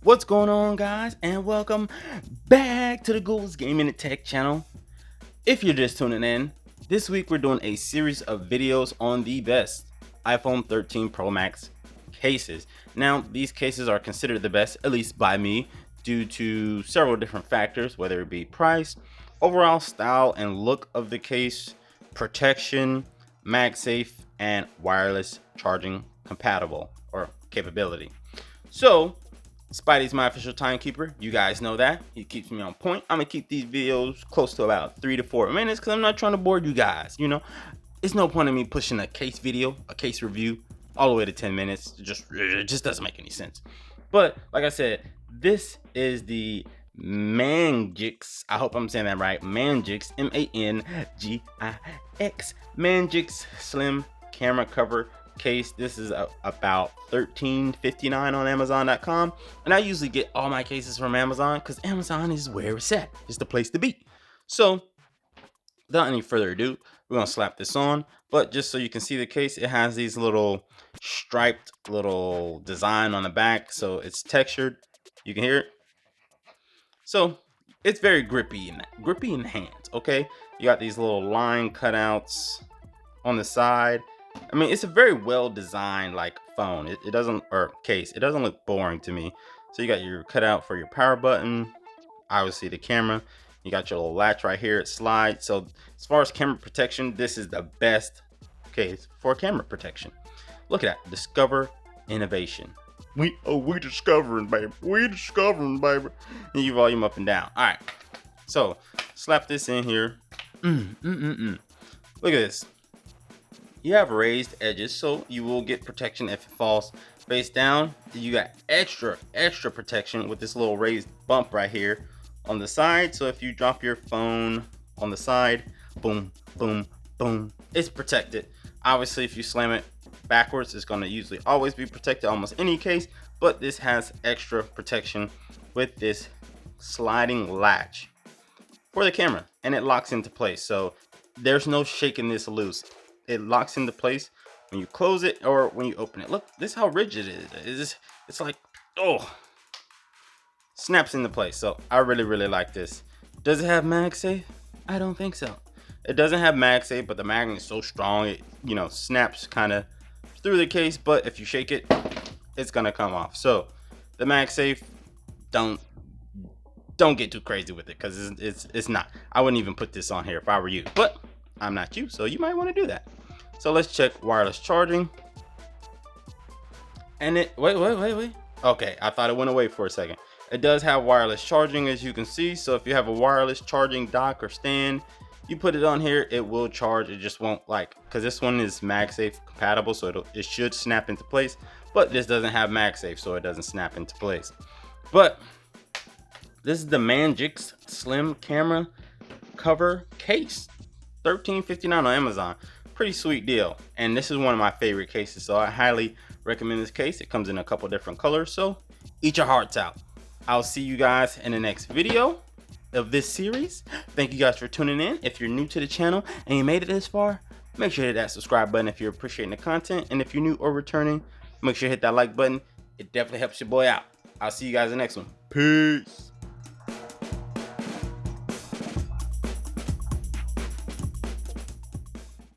What's going on, guys, and welcome back to the Gould's Gaming and Tech channel. If you're just tuning in, this week we're doing a series of videos on the best iPhone 13 Pro Max cases. Now, these cases are considered the best, at least by me, due to several different factors, whether it be price, overall style and look of the case, protection, MagSafe, and wireless charging compatible or capability. So Spidey's my official timekeeper. You guys know that. He keeps me on point. I'm going to keep these videos close to about 3 to 4 minutes because I'm not trying to bore you guys. You know, it's no point in me pushing a case video, a case review, all the way to 10 minutes. It just doesn't make any sense. But like I said, this is the Mangix. I hope I'm saying that right. Mangix, M-A-N-G-I-X. Mangix slim camera cover case. This is about $13.59 on Amazon.com, and I usually get all my cases from Amazon because Amazon is where it's at. It's the place to be. So without any further ado, we're gonna slap this on. But just so you can see the case, it has these little striped little design on the back, so it's textured. You can hear it. So it's very grippy in the hands. Okay, you got these little line cutouts on the side. I mean, it's a very well designed like phone. It doesn't, or case, it doesn't look boring to me. So you got your cutout for your power button, obviously the camera. You got your little latch right here, it slides. So as far as camera protection, this is the best case for camera protection. Look at that, discover innovation. We discovering, baby. We discovering, baby. And you volume up and down. All right, so slap this in here. Look at this. You have raised edges, so you will get protection if it falls face down. You got extra protection with this little raised bump right here on the side. So if you drop your phone on the side, boom, boom, boom, it's protected. Obviously, if you slam it backwards, it's going to usually always be protected, almost any case. But this has extra protection with this sliding latch for the camera, and it locks into place. So there's no shaking this loose. It locks into place when you close it or when you open it. Look, this is how rigid it is. It's like, oh, snaps into place. So I really like this. Does it have MagSafe? I don't think so. It doesn't have MagSafe, but the magnet is so strong it, you know, snaps kind of through the case. But if you shake it, it's gonna come off. So the MagSafe, don't get too crazy with it because it's not. I wouldn't even put this on here if I were you, but I'm not you, so you might want to do that. So let's check wireless charging. And it wait. Okay, I thought it went away for a second. It does have wireless charging, as you can see. So if you have a wireless charging dock or stand, you put it on here, it will charge. It just won't, like, because this one is MagSafe compatible, so it should snap into place. But this doesn't have MagSafe, so it doesn't snap into place. But this is the Mangix slim camera cover case. $13.59 on Amazon. Pretty sweet deal. And this is one of my favorite cases, so I highly recommend this case. It comes in a couple different colors, so eat your hearts out. I'll see you guys in the next video of this series. Thank you guys for tuning in. If you're new to the channel and you made it this far, make sure to hit that subscribe button if you're appreciating the content. And if you're new or returning, make sure to hit that like button. It definitely helps your boy out. I'll see you guys in the next one. Peace.